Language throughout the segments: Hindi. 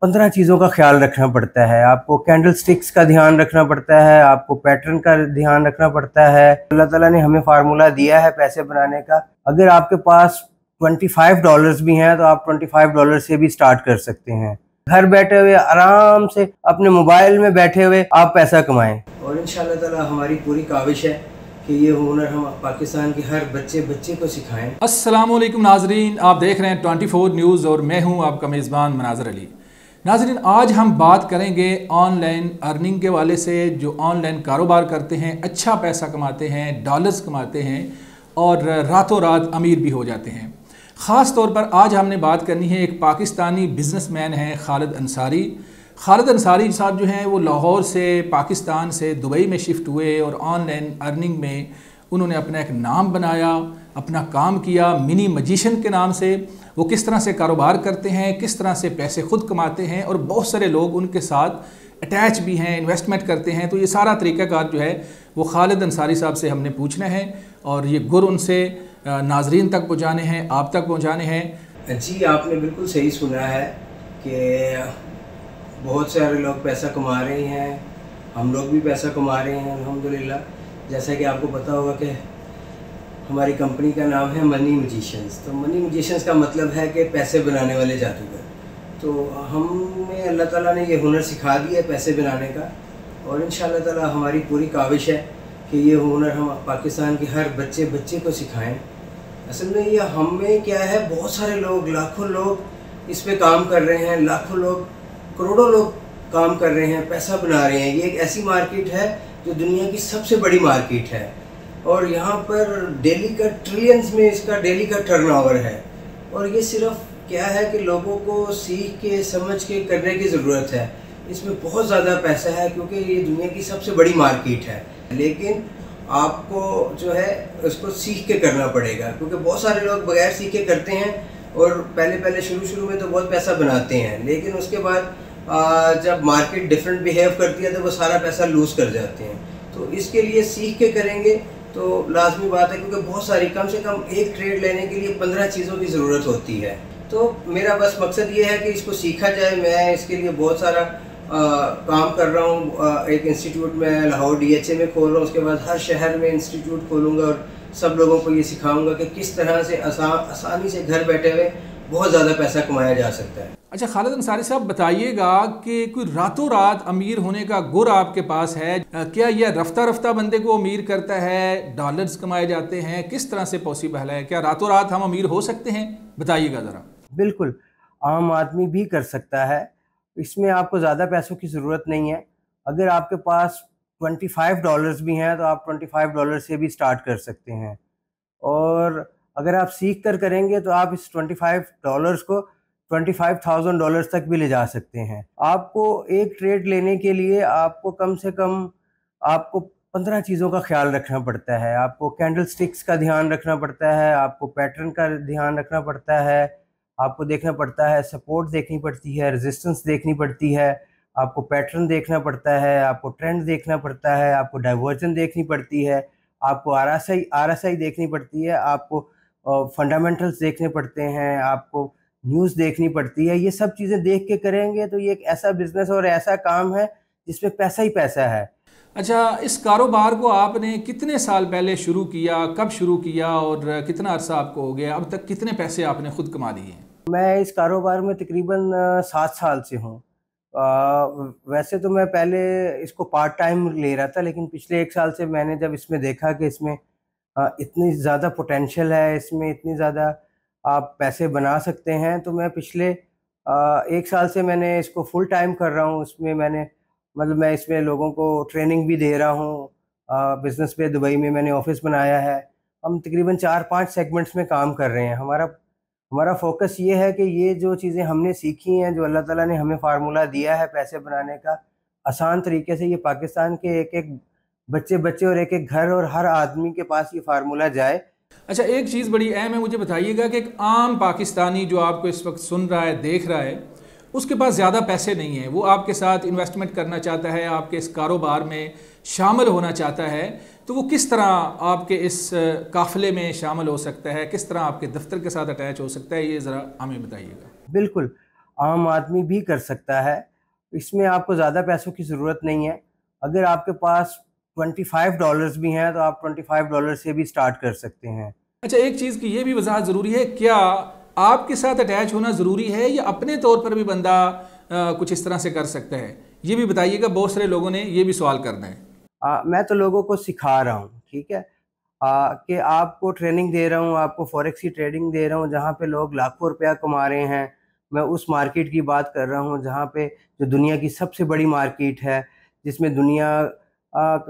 15 चीज़ों का ख्याल रखना पड़ता है। आपको कैंडल स्टिक्स का ध्यान रखना पड़ता है, आपको पैटर्न का ध्यान रखना पड़ता है। अल्लाह ताला ने हमें फार्मूला दिया है पैसे बनाने का। अगर आपके पास $25 भी हैं तो आप $25 से भी स्टार्ट कर सकते हैं। घर बैठे हुए आराम से अपने मोबाइल में बैठे हुए आप पैसा कमाएं। और इंशाअल्लाह ताला हमारी पूरी काविश है कि ये हुनर हम पाकिस्तान के हर बच्चे को सिखाएं। अस्सलामुअलैकुम नाजरीन, आप देख रहे हैं 24 न्यूज़ और मैं हूं आपका मेज़बान मनाज़र अली। नाजरीन, आज हम बात करेंगे ऑनलाइन अर्निंग के वाले से। जो ऑनलाइन कारोबार करते हैं, अच्छा पैसा कमाते हैं, डॉलर्स कमाते हैं और रातों रात अमीर भी हो जाते हैं। ख़ास तौर पर आज हमने बात करनी है, एक पाकिस्तानी बिजनेसमैन हैं खालिद अंसारी। खालिद अंसारी साहब जो हैं वो लाहौर से पाकिस्तान से दुबई में शिफ्ट हुए और ऑनलाइन अर्निंग में उन्होंने अपना एक नाम बनाया, अपना काम किया मिनी मजिशियन के नाम से। वो किस तरह से कारोबार करते हैं, किस तरह से पैसे खुद कमाते हैं और बहुत सारे लोग उनके साथ अटैच भी हैं, इन्वेस्टमेंट करते हैं। तो ये सारा तरीक़ाकार जो है वो खालिद अंसारी साहब से हमने पूछना है और ये गुर उनसे नाजरीन तक पहुँचाने हैं, आप तक पहुँचाने हैं। जी, आपने बिल्कुल सही सुना है कि बहुत सारे लोग पैसा कमा रहे हैं, हम लोग भी पैसा कमा रहे हैं अल्हम्दुलिल्लाह। जैसा कि आपको पता होगा कि हमारी कंपनी का नाम है मनी मजिशियंस। तो मनी मजिशियंस का मतलब है कि पैसे बनाने वाले जादूगर। तो हमें अल्लाह ताला ने ये हुनर सिखा दिया है पैसे बनाने का और इंशाअल्लाह ताला हमारी पूरी काविश है कि ये हुनर हम पाकिस्तान के हर बच्चे को सिखाएं। असल में ये हमें क्या है, बहुत सारे लोग, लाखों लोग इस पे काम कर रहे हैं, लाखों लोग, करोड़ों लोग काम कर रहे हैं, पैसा बना रहे हैं। ये एक ऐसी मार्केट है जो दुनिया की सबसे बड़ी मार्केट है और यहाँ पर डेली का ट्रिलियंस में इसका डेली का टर्नओवर है। और ये सिर्फ क्या है कि लोगों को सीख के समझ के करने की ज़रूरत है। इसमें बहुत ज़्यादा पैसा है क्योंकि ये दुनिया की सबसे बड़ी मार्केट है, लेकिन आपको जो है उसको सीख के करना पड़ेगा क्योंकि बहुत सारे लोग बगैर सीखे करते हैं और पहले शुरू में तो बहुत पैसा बनाते हैं, लेकिन उसके बाद जब मार्केट डिफरेंट बिहेव करती है तो वो सारा पैसा लूज़ कर जाते हैं। तो इसके लिए सीख के करेंगे तो लाजमी बात है, क्योंकि बहुत सारी, कम से कम एक ट्रेड लेने के लिए 15 चीज़ों की ज़रूरत होती है। तो मेरा बस मकसद ये है कि इसको सीखा जाए। मैं इसके लिए बहुत सारा काम कर रहा हूँ। एक इंस्टीट्यूट में लाहौर DHA में खोल रहा हूँ, उसके बाद हर शहर में इंस्टीट्यूट खोलूँगा और सब लोगों को ये सिखाऊंगा कि किस तरह से आसानी से घर बैठे हुए बहुत ज़्यादा पैसा कमाया जा सकता है। अच्छा खालिद अंसारी साहब, बताइएगा कि कोई रातों रात अमीर होने का गुर आपके पास है क्या? यह रफ्ता रफ्ता बंदे को अमीर करता है, डॉलर्स कमाए जाते हैं, किस तरह से पॉसिबल है? क्या रातों रात हम अमीर हो सकते हैं? बताइएगा ज़रा। बिल्कुल, आम आदमी भी कर सकता है। इसमें आपको ज़्यादा पैसों की ज़रूरत नहीं है। अगर आपके पास $25 भी हैं तो आप $25 से भी स्टार्ट कर सकते हैं और अगर आप सीख कर करेंगे तो आप इस $25 को $25,000 तक भी ले जा सकते हैं। आपको एक ट्रेड लेने के लिए आपको कम से कम आपको 15 चीज़ों का ख्याल रखना पड़ता है। आपको कैंडल स्टिक्स का ध्यान रखना पड़ता है, आपको पैटर्न का ध्यान रखना पड़ता है, आपको देखना पड़ता है, सपोर्ट देखनी पड़ती है, रेजिस्टेंस देखनी पड़ती है, आपको पैटर्न देखना पड़ता है, आपको ट्रेंड देखना पड़ता है, आपको डाइवर्जन देखनी पड़ती है, आपको RSI देखनी पड़ती है, आपको फंडामेंटल्स देखने पड़ते हैं, आपको न्यूज़ देखनी पड़ती है। ये सब चीज़ें देख के करेंगे तो ये एक ऐसा बिजनेस और ऐसा काम है जिसमें पैसा ही पैसा है। अच्छा, इस कारोबार को आपने कितने साल पहले शुरू किया, कब शुरू किया और कितना अरसा आपको हो गया? अब तक कितने पैसे आपने खुद कमा लिए हैं? मैं इस कारोबार में तकरीबन 7 साल से हूँ। वैसे तो मैं पहले इसको पार्ट टाइम ले रहा था, लेकिन पिछले 1 साल से मैंने जब इसमें देखा कि इसमें इतनी ज़्यादा पोटेंशियल है, इसमें इतनी ज़्यादा आप पैसे बना सकते हैं, तो मैं पिछले 1 साल से मैंने इसको फुल टाइम कर रहा हूँ। इसमें मैं इसमें लोगों को ट्रेनिंग भी दे रहा हूँ। बिज़नेस पे दुबई में मैंने ऑफ़िस बनाया है। हम तकरीबन 4-5 सेगमेंट्स में काम कर रहे हैं। हमारा फ़ोकस ये है कि ये जो चीज़ें हमने सीखी हैं, जो अल्लाह ताला ने हमें फ़ार्मूला दिया है पैसे बनाने का, आसान तरीके से ये पाकिस्तान के एक-एक बच्चे और एक-एक घर और हर आदमी के पास ये फार्मूला जाए। अच्छा, एक चीज़ बड़ी अहम है, मुझे बताइएगा कि एक आम पाकिस्तानी जो आपको इस वक्त सुन रहा है, देख रहा है, उसके पास ज़्यादा पैसे नहीं हैं, वो आपके साथ इन्वेस्टमेंट करना चाहता है, आपके इस कारोबार में शामिल होना चाहता है, तो वो किस तरह आपके इस काफ़िले में शामिल हो सकता है? किस तरह आपके दफ्तर के साथ अटैच हो सकता है? ये ज़रा हमें बताइएगा। बिल्कुल, आम आदमी भी कर सकता है। इसमें आपको ज़्यादा पैसों की ज़रूरत नहीं है। अगर आपके पास $25 भी हैं तो आप $25 से भी स्टार्ट कर सकते हैं। अच्छा, एक चीज़ की ये भी वजाहत ज़रूरी है, क्या आपके साथ अटैच होना ज़रूरी है या अपने तौर पर भी बंदा कुछ इस तरह से कर सकता है? ये भी बताइएगा, बहुत सारे लोगों ने ये भी सवाल करना है। मैं तो लोगों को सिखा रहा हूँ, ठीक है, कि आपको ट्रेनिंग दे रहा हूँ, आपको फॉरेक्स की ट्रेडिंग दे रहा हूँ, जहाँ पे लोग लाखों रुपया कमा रहे हैं। मैं उस मार्केट की बात कर रहा हूँ जहाँ पे जो दुनिया की सबसे बड़ी मार्केट है, जिसमें दुनिया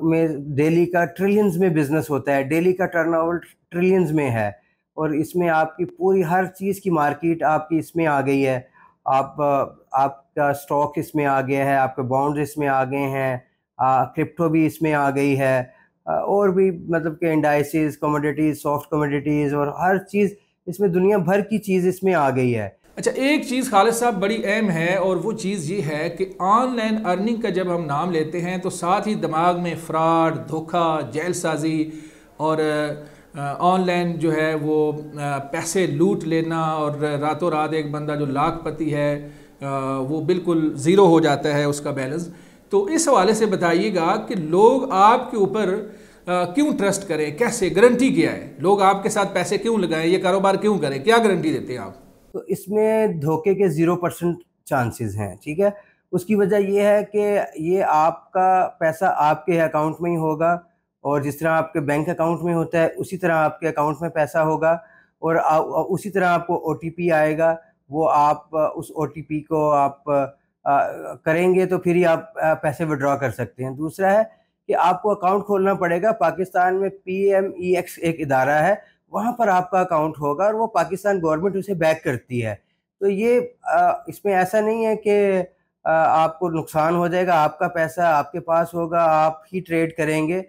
में डेली का ट्रिलियंस में बिजनेस होता है, डेली का टर्नओवर ट्रिलियंस में है। और इसमें आपकी पूरी हर चीज़ की मार्केट आपकी इसमें आ गई है। आपका स्टॉक इसमें आ गया है, आपके बॉन्ड्स इसमें आ गए हैं, क्रिप्टो भी इसमें आ गई है, और भी मतलब कि इंडाइसेस, कमोडिटीज़, सॉफ्ट कमोडिटीज़ और हर चीज़ इसमें, दुनिया भर की चीज़ इसमें आ गई है। अच्छा, एक चीज़ खालिद साहब बड़ी अहम है, और वो चीज़ ये है कि ऑनलाइन अर्निंग का जब हम नाम लेते हैं तो साथ ही दिमाग में फ्रॉड, धोखा, जेलसाजी और ऑनलाइन जो है वो पैसे लूट लेना, और रातों रात एक बंदा जो लाखपति है वो बिल्कुल ज़ीरो हो जाता है उसका बैलेंस। तो इस हवाले से बताइएगा कि लोग आपके ऊपर क्यों ट्रस्ट करें, कैसे, गारंटी क्या है, लोग आपके साथ पैसे क्यों लगाएं, ये कारोबार क्यों करें, क्या गारंटी देते हैं आप? तो इसमें धोखे के 0% चांसेस हैं, ठीक है। उसकी वजह ये है कि ये आपका पैसा आपके अकाउंट में ही होगा, और जिस तरह आपके बैंक अकाउंट में होता है उसी तरह आपके अकाउंट में पैसा होगा, और उसी तरह आपको ओटीपी आएगा। वो आप उस ओटीपी को आप करेंगे तो फिर ही आप पैसे विड्रॉ कर सकते हैं। दूसरा है कि आपको अकाउंट खोलना पड़ेगा। पाकिस्तान में PMEX एक इदारा है, वहाँ पर आपका अकाउंट होगा और वो पाकिस्तान गवर्नमेंट उसे बैक करती है। तो ये इसमें ऐसा नहीं है कि आपको नुकसान हो जाएगा, आपका पैसा आपके पास होगा, आप ही ट्रेड करेंगे।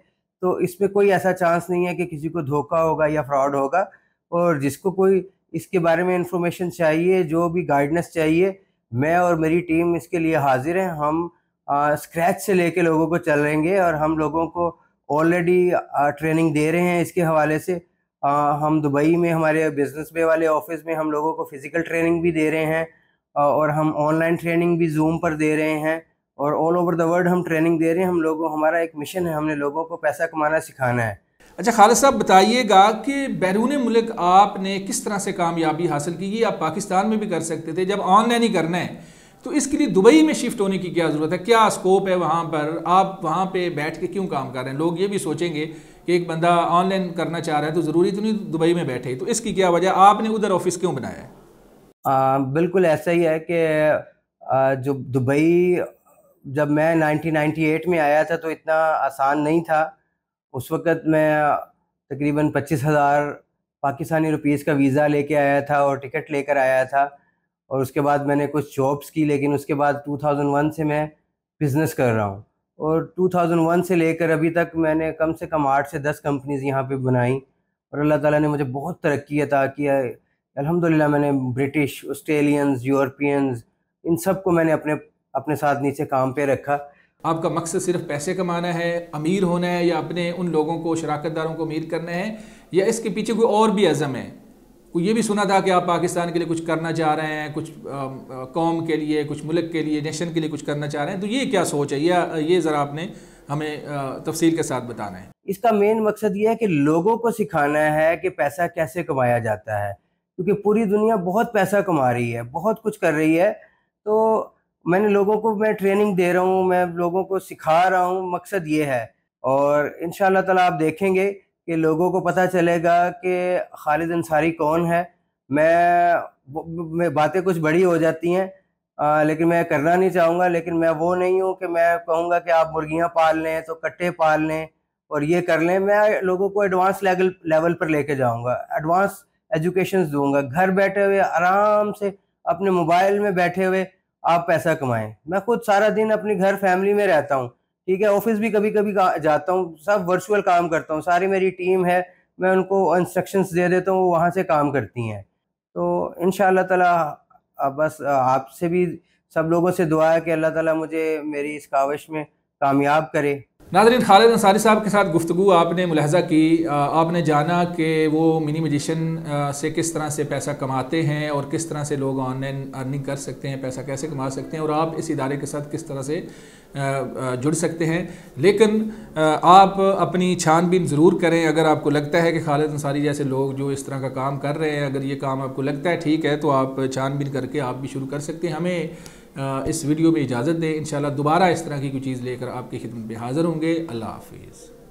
तो इसमें कोई ऐसा चांस नहीं है कि किसी को धोखा होगा या फ्रॉड होगा। और जिसको कोई इसके बारे में इंफॉर्मेशन चाहिए, जो भी गाइडेंस चाहिए, मैं और मेरी टीम इसके लिए हाजिर हैं। हम स्क्रैच से लेके लोगों को चलेंगे, और हम लोगों को ऑलरेडी ट्रेनिंग दे रहे हैं इसके हवाले से। हम दुबई में हमारे बिजनेस बे वाले ऑफिस में हम लोगों को फिजिकल ट्रेनिंग भी दे रहे हैं, और हम ऑनलाइन ट्रेनिंग भी जूम पर दे रहे हैं, और ऑल ओवर द वर्ल्ड हम ट्रेनिंग दे रहे हैं। हम लोगों, हमारा एक मिशन है, हमने लोगों को पैसा कमाना सिखाना है। अच्छा खालिद साहब, बताइएगा कि बैरून मुल्क आपने किस तरह से कामयाबी हासिल की? ये आप पाकिस्तान में भी कर सकते थे, जब ऑनलाइन ही करना है तो इसके लिए दुबई में शिफ्ट होने की क्या ज़रूरत है? क्या स्कोप है वहाँ पर? आप वहाँ पे बैठ के क्यों काम कर रहे हैं? लोग ये भी सोचेंगे कि एक बंदा ऑनलाइन करना चाह रहा है तो ज़रूरी तो नहीं दुबई में बैठे, तो इसकी क्या वजह, आपने उधर ऑफिस क्यों बनाया है? बिल्कुल ऐसा ही है कि जो दुबई, जब मैं 1998 में आया था तो इतना आसान नहीं था। उस वक़्त मैं तकरीबन 25,000 पाकिस्तानी रुपीस का वीज़ा लेके आया था और टिकट लेकर आया था, और उसके बाद मैंने कुछ जॉब्स की। लेकिन उसके बाद 2001 से मैं बिज़नेस कर रहा हूँ, और 2001 से लेकर अभी तक मैंने कम से कम 8 से 10 कंपनीज़ यहाँ पे बनाई, और अल्लाह ताला ने मुझे बहुत तरक्की अता की है। अल्हम्दुलिल्लाह मैंने ब्रिटिश, ऑस्ट्रेलियंस, यूरोपियंस, इन सब को मैंने अपने अपने साथ नीचे काम पे रखा। आपका मकसद सिर्फ पैसे कमाना है, अमीर होना है, या अपने उन लोगों को, शराकतदारों को अमीर करना है, या इसके पीछे कोई और भी अज़म है? कोई ये भी सुना था कि आप पाकिस्तान के लिए कुछ करना चाह रहे हैं, कुछ कौम के लिए, कुछ मुल्क के लिए, नेशन के लिए कुछ करना चाह रहे हैं, तो ये क्या सोच है, या ये ज़रा आपने हमें तफसील के साथ बताना है। इसका मेन मकसद ये है कि लोगों को सिखाना है कि पैसा कैसे कमाया जाता है, क्योंकि पूरी दुनिया बहुत पैसा कमा रही है, बहुत कुछ कर रही है। तो मैंने लोगों को, मैं ट्रेनिंग दे रहा हूँ, मैं लोगों को सिखा रहा हूँ, मकसद ये है। और इंशाल्लाह ताला आप देखेंगे कि लोगों को पता चलेगा कि खालिद अंसारी कौन है। मैं बातें कुछ बड़ी हो जाती हैं, लेकिन मैं करना नहीं चाहूँगा। लेकिन मैं वो नहीं हूँ कि मैं कहूँगा कि आप मुर्गियाँ पाल लें तो कट्टे पाल लें और ये कर लें। मैं लोगों को एडवांस लेवल पर लेके जाऊँगा, एडवांस एजुकेशंस दूँगा। घर बैठे हुए आराम से अपने मोबाइल में बैठे हुए आप पैसा कमाएं। मैं खुद सारा दिन अपने घर फैमिली में रहता हूँ, ठीक है, ऑफिस भी कभी कभी जाता हूँ, सब वर्चुअल काम करता हूँ। सारी मेरी टीम है, मैं उनको इंस्ट्रक्शंस दे देता हूँ, वो वहाँ से काम करती हैं। तो इंशाअल्लाह ताला बस आपसे भी, सब लोगों से दुआ है कि अल्लाह ताला मुझे मेरी इस काविश में कामयाब करे। नाज़रीन, खालिद अंसारी साहब के साथ गुफ्तगू आपने मुलाहजा की, आपने जाना कि वो मिनी मैजिशियन से किस तरह से पैसा कमाते हैं और किस तरह से लोग ऑनलाइन अर्निंग कर सकते हैं, पैसा कैसे कमा सकते हैं और आप इस इदारे के साथ किस तरह से जुड़ सकते हैं। लेकिन आप अपनी छानबीन ज़रूर करें। अगर आपको लगता है कि खालिद अंसारी जैसे लोग जो इस तरह का काम कर रहे हैं, अगर ये काम आपको लगता है ठीक है, तो आप छानबीन करके आप भी शुरू कर सकते हैं। हमें इस वीडियो में इजाज़त दें। इंशाल्लाह दोबारा इस तरह की कोई चीज़ लेकर आपकी खिदमत में हाज़िर होंगे। अल्लाह हाफ़िज़।